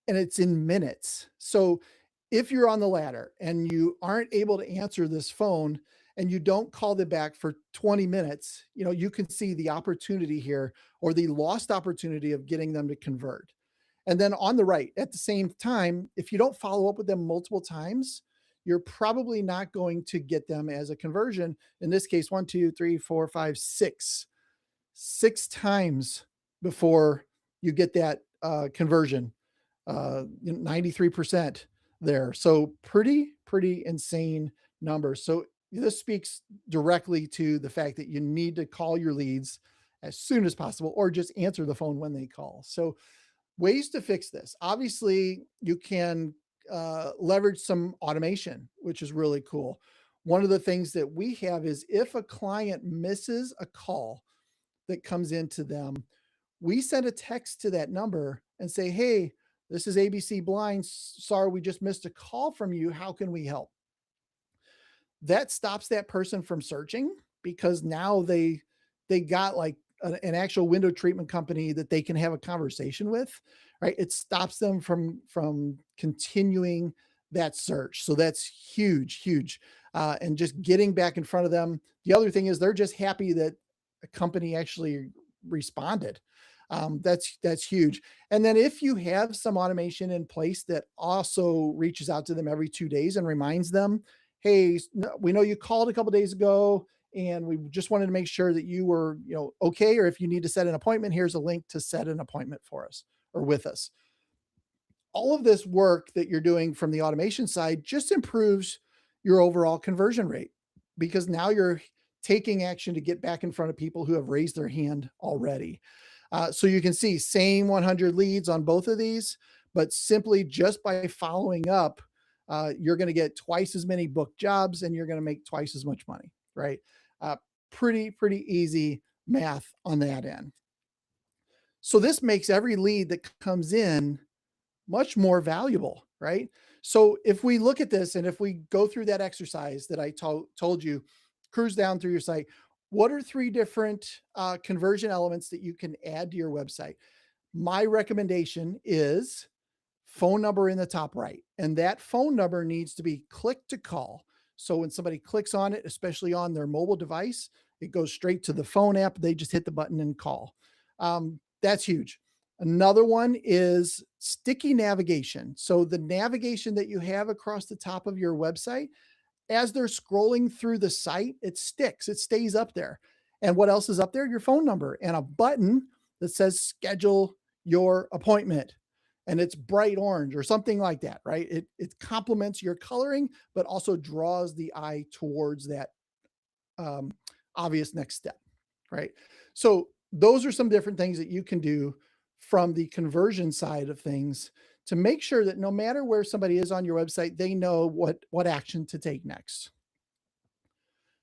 Speaker 1: and it's in minutes. So if you're on the ladder and you aren't able to answer this phone and you don't call them back for 20 minutes, you can see the opportunity here, or the lost opportunity of getting them to convert. And then on the right, at the same time, if you don't follow up with them multiple times, you're probably not going to get them as a conversion. In this case, one, two, three, four, five, six times before you get that conversion, 93% there. So pretty insane numbers. So this speaks directly to the fact that you need to call your leads as soon as possible, or just answer the phone when they call. So ways to fix this. Obviously, you can leverage some automation, which is really cool. One of the things that we have is, if a client misses a call that comes into them, we send a text to that number and say, "Hey, this is ABC Blind. Sorry, we just missed a call from you. How can we help?" That stops that person from searching, because now they got like an actual window treatment company that they can have a conversation with, right? It stops them from continuing that search. So that's huge. And just getting back in front of them. The other thing is, they're just happy that a company actually responded. That's huge. And then if you have some automation in place that also reaches out to them every 2 days and reminds them, "Hey, we know you called a couple days ago, and we just wanted to make sure that you were, okay. Or if you need to set an appointment, here's a link to set an appointment for us or with us." All of this work that you're doing from the automation side just improves your overall conversion rate, because now you're taking action to get back in front of people who have raised their hand already. So you can see same 100 leads on both of these, but simply just by following up, you're going to get twice as many booked jobs, and you're going to make twice as much money, right? Uh, pretty easy math on that end. So this makes every lead that comes in much more valuable, right? So if we look at this, and if we go through that exercise that I told you, cruise down through your site, what are three different conversion elements that you can add to your website? My recommendation is phone number in the top right. And that phone number needs to be click to call. So when somebody clicks on it, especially on their mobile device, it goes straight to the phone app. They just hit the button and call. That's huge. Another one is sticky navigation. So the navigation that you have across the top of your website, as they're scrolling through the site, it sticks, it stays up there. And what else is up there? Your phone number and a button that says schedule your appointment. And it's bright orange or something like that, right? It complements your coloring, but also draws the eye towards that um, obvious next step, right? So those are some different things that you can do from the conversion side of things to make sure that no matter where somebody is on your website, they know what action to take next.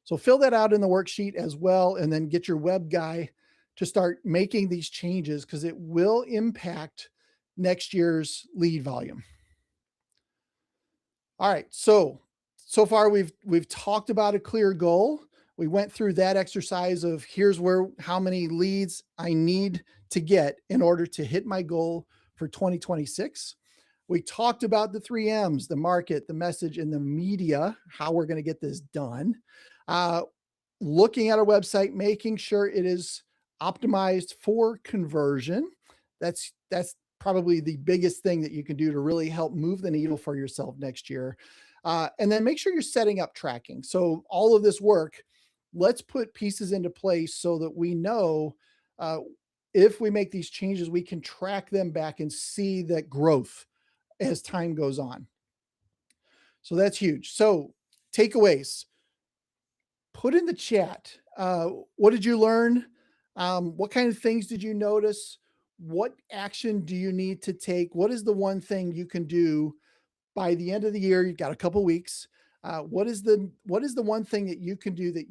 Speaker 1: So fill that out in the worksheet as well, and then get your web guy to start making these changes, because it will impact next year's lead volume. All right. So far we've talked about a clear goal. We went through that exercise of, here's how many leads I need to get in order to hit my goal for 2026. We talked about the 3 M's, the market, the message, and the media, how we're going to get this done. Uh, Looking at our website, making sure it is optimized for conversion. That's probably the biggest thing that you can do to really help move the needle for yourself next year. And then make sure you're setting up tracking. So all of this work, let's put pieces into place so that we know uh, if we make these changes, we can track them back and see that growth as time goes on. So that's huge. So takeaways, put in the chat. What did you learn? What kind of things did you notice? What action do you need to take? What is the one thing you can do by the end of the year, you've got a couple weeks. What is the one thing that you can do that,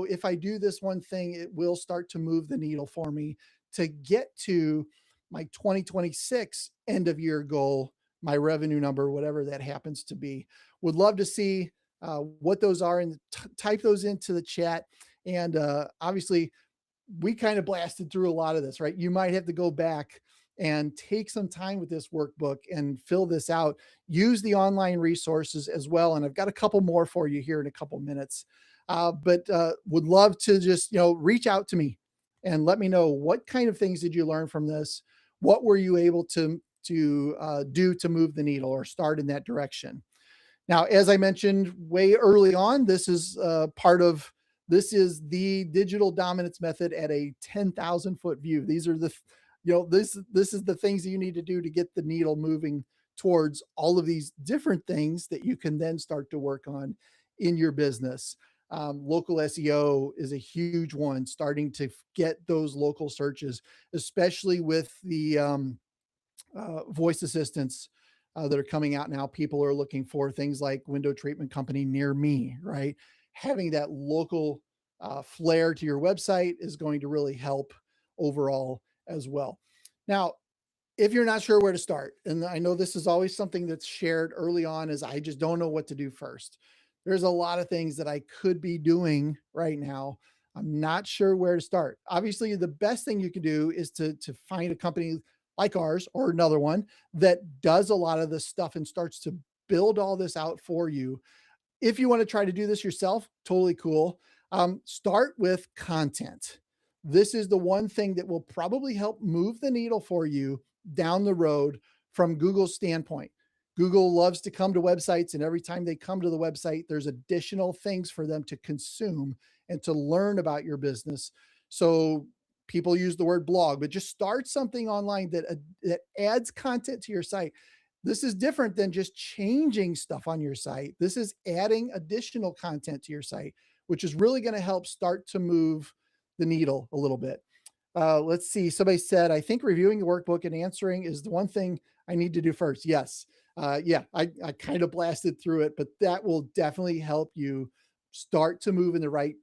Speaker 1: if I do this one thing, it will start to move the needle for me to get to my 2026 end of year goal, my revenue number, whatever that happens to be. Would love to see what those are, and type those into the chat. And obviously, we kind of blasted through a lot of this, right? You might have to go back and take some time with this workbook and fill this out. Use the online resources as well. And I've got a couple more for you here in a couple minutes. But would love to just, reach out to me and let me know, what kind of things did you learn from this? What were you able to do to move the needle or start in that direction? Now, as I mentioned way early on, this is the digital dominance method at a 10,000-foot view. These are this is the things that you need to do to get the needle moving towards all of these different things that you can then start to work on in your business. Local SEO is a huge one, starting to get those local searches, especially with the voice assistants that are coming out now. People are looking for things like window treatment company near me, right? Having that local flair to your website is going to really help overall as well. Now, if you're not sure where to start, and I know this is always something that's shared early on, is I just don't know what to do first. There's a lot of things that I could be doing right now. I'm not sure where to start. Obviously, the best thing you can do is to find a company like ours or another one that does a lot of this stuff and starts to build all this out for you. If you want to try to do this yourself, totally cool. Start with content. This is the one thing that will probably help move the needle for you down the road from Google's standpoint. Google loves to come to websites, and every time they come to the website, there's additional things for them to consume and to learn about your business. So people use the word blog, but just start something online that adds content to your site. This is different than just changing stuff on your site. This is adding additional content to your site, which is really going to help start to move the needle a little bit. Let's see. Somebody said, I think reviewing the workbook and answering is the one thing I need to do first. Yes. Yeah, I kind of blasted through it, but that will definitely help you start to move in the right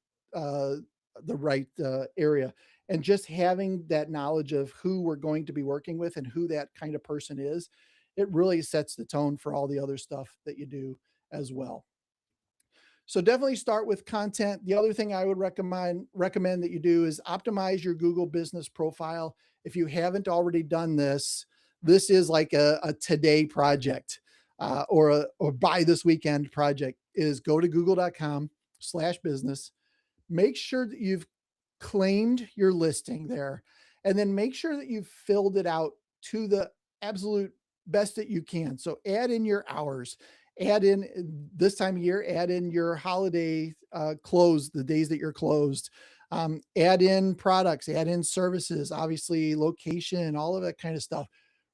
Speaker 1: area. And just having that knowledge of who we're going to be working with and who that kind of person is, it really sets the tone for all the other stuff that you do as well. So definitely start with content. The other thing I would recommend that you do is optimize your Google business profile. If you haven't already done this, this is like a today project, or by this weekend project. Is go to google.com/business. Make sure that you've claimed your listing there, and then make sure that you've filled it out to the absolute best that you can. So add in your hours, add in this time of year, add in your holiday close, the days that you're closed, add in products, add in services, obviously location, all of that kind of stuff.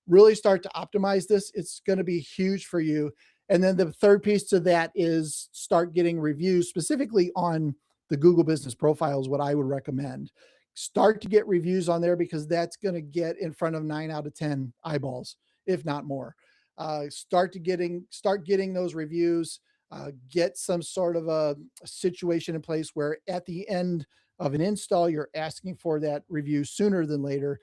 Speaker 1: Really start to optimize this. It's going to be huge for you. And then the third piece to that is start getting reviews specifically on the Google business profile is what I would recommend. Start to get reviews on there, because that's going to get in front of 9 out of 10 eyeballs, if not more. Start getting those reviews. Get some sort of a situation in place where at the end of an install, you're asking for that review sooner than later.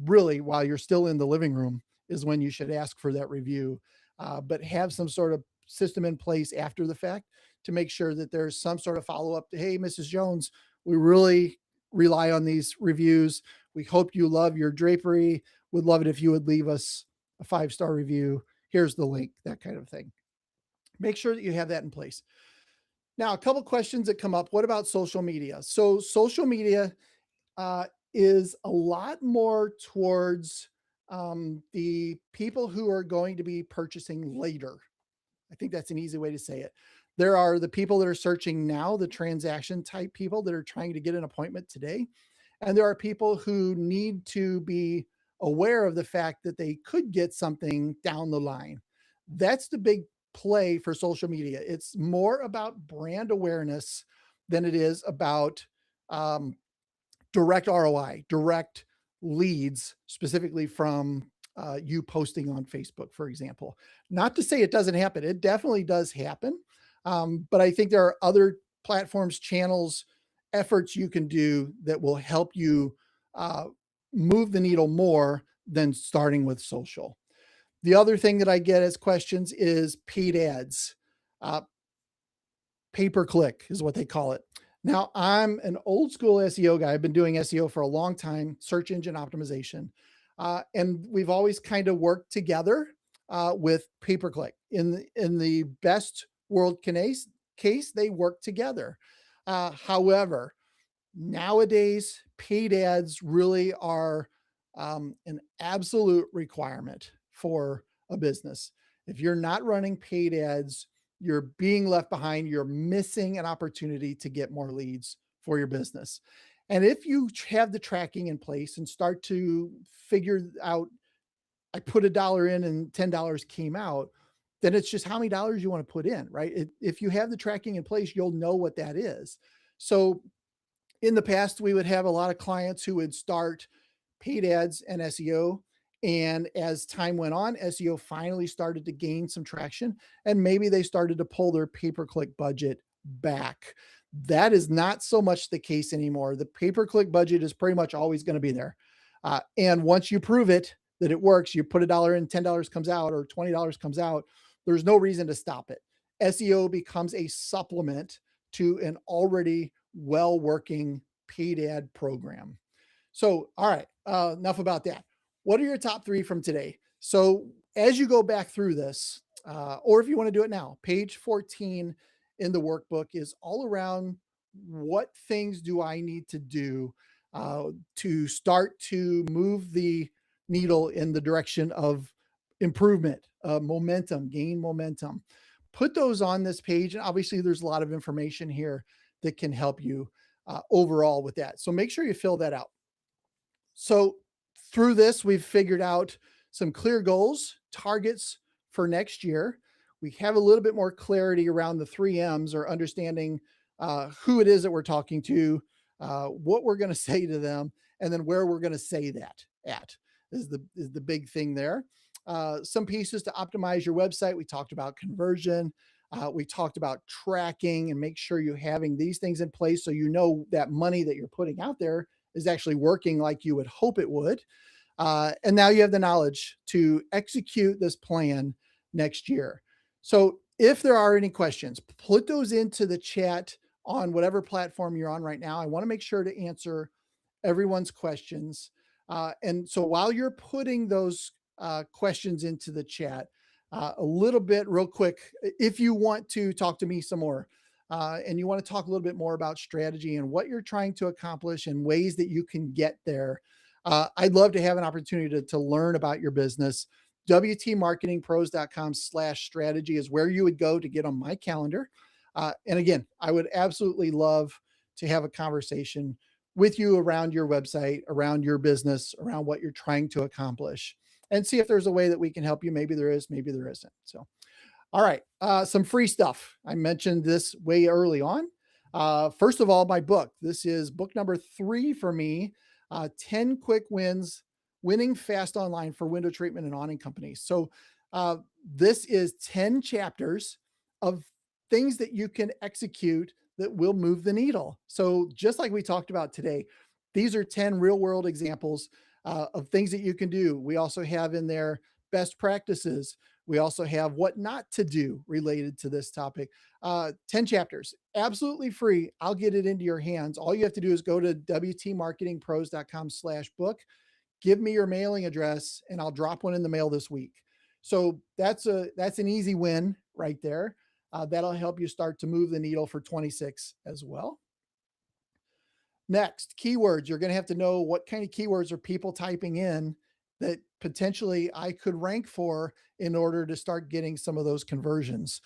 Speaker 1: Really, while you're still in the living room is when you should ask for that review. But have some sort of system in place after the fact to make sure that there's some sort of follow up to, hey, Mrs. Jones, we really rely on these reviews. We hope you love your drapery. Would love it if you would leave us a 5-star review. Here's the link, that kind of thing. Make sure that you have that in place. Now, a couple questions that come up. What about social media? So social media is a lot more towards the people who are going to be purchasing later. I think that's an easy way to say it. There are the people that are searching now, the transaction type people that are trying to get an appointment today. And there are people who need to be aware of the fact that they could get something down the line. That's the big play for social media. It's more about brand awareness than it is about direct ROI, direct leads, specifically from you posting on Facebook, for example. Not to say it doesn't happen. It definitely does happen. But I think there are other platforms, channels, efforts you can do that will help you uh, move the needle more than starting with social. The other thing that I get as questions is paid ads. Uh, Pay per click is what they call it. Now, I'm an old school SEO guy. I've been doing SEO for a long time, search engine optimization. And we've always kind of worked together with pay per click. In the best world case, they work together. However, nowadays, paid ads really are an absolute requirement for a business. If you're not running paid ads, you're being left behind. You're missing an opportunity to get more leads for your business. And if you have the tracking in place and start to figure out, I put $1 in and $10 came out, then it's just how many dollars you want to put in, right? If you have the tracking in place, you'll know what that is. So in the past, we would have a lot of clients who would start paid ads and SEO. And as time went on, SEO finally started to gain some traction, and maybe they started to pull their pay per click budget back. That is not so much the case anymore. The pay per click budget is pretty much always going to be there. And once you prove it that it works, you put $1 in, $10 comes out, or $20 comes out, there's no reason to stop it. SEO becomes a supplement to an already well working paid ad program. So, all right, enough about that. What are your top 3 from today? So, as you go back through this, or if you want to do it now, page 14 in the workbook is all around what things do I need to do to start to move the needle in the direction of improvement, momentum, gain momentum. Put those on this page. And obviously, there's a lot of information here that can help you overall with that. So make sure you fill that out. So through this, we've figured out some clear goals, targets for next year. We have a little bit more clarity around the 3 M's, or understanding who it is that we're talking to, what we're going to say to them, and then where we're going to say that at is the big thing there. Some pieces to optimize your website. We talked about conversion. We talked about tracking, and make sure you're having these things in place so you know that money that you're putting out there is actually working like you would hope it would. And now you have the knowledge to execute this plan next year. So if there are any questions, put those into the chat on whatever platform you're on right now. I want to make sure to answer everyone's questions. And so while you're putting those questions into the chat, a little bit real quick, if you want to talk to me some more, and you want to talk a little bit more about strategy and what you're trying to accomplish and ways that you can get there, I'd love to have an opportunity to learn about your business. WTMarketingPros.com/strategy is where you would go to get on my calendar. And again, I would absolutely love to have a conversation with you around your website, around your business, around what you're trying to accomplish, and see if there's a way that we can help you. Maybe there is, maybe there isn't. So, all right, some free stuff. I mentioned this way early on. First of all, my book. This is book number 3 for me, 10 Quick Wins, Winning Fast Online for Window Treatment and Awning Companies. So this is 10 chapters of things that you can execute that will move the needle. So just like we talked about today, these are 10 real world examples of things that you can do. We also have in there best practices. We also have what not to do related to this topic. 10 chapters, absolutely free. I'll get it into your hands. All you have to do is go to WTMarketingPros.com/book, give me your mailing address, and I'll drop one in the mail this week. So that's an easy win right there. That'll help you start to move the needle for 26 as well. Next, keywords. You're going to have to know what kind of keywords are people typing in that potentially I could rank for in order to start getting some of those conversions.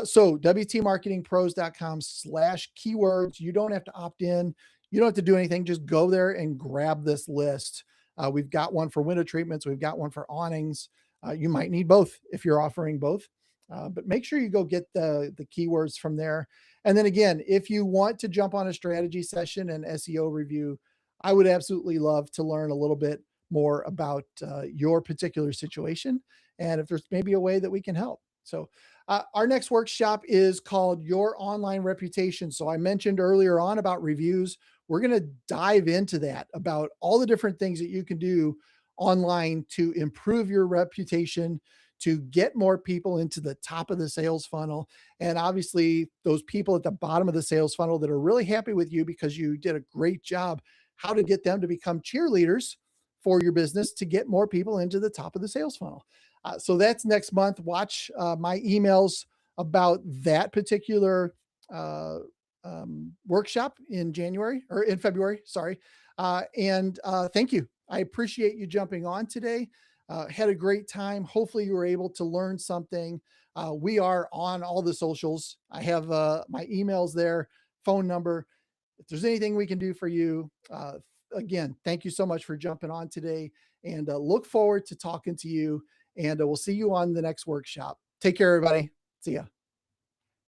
Speaker 1: So WTMarketingPros.com/keywords. You don't have to opt in. You don't have to do anything. Just go there and grab this list. We've got one for window treatments. We've got one for awnings. You might need both if you're offering both. But make sure you go get the keywords from there. And then again, if you want to jump on a strategy session and SEO review, I would absolutely love to learn a little bit more about your particular situation and if there's maybe a way that we can help. So, our next workshop is called Your Online Reputation. So, I mentioned earlier on about reviews. We're going to dive into that about all the different things that you can do online to improve your reputation, to get more people into the top of the sales funnel. And obviously, those people at the bottom of the sales funnel that are really happy with you because you did a great job, how to get them to become cheerleaders for your business to get more people into the top of the sales funnel. So that's next month. Watch my emails about that particular uh, workshop in January or in February. Sorry. And thank you. I appreciate you jumping on today. Had a great time. Hopefully, you were able to learn something. We are on all the socials. I have my emails there, phone number. If there's anything we can do for you, again, thank you so much for jumping on today and look forward to talking to you. And we'll see you on the next workshop. Take care, everybody. See ya.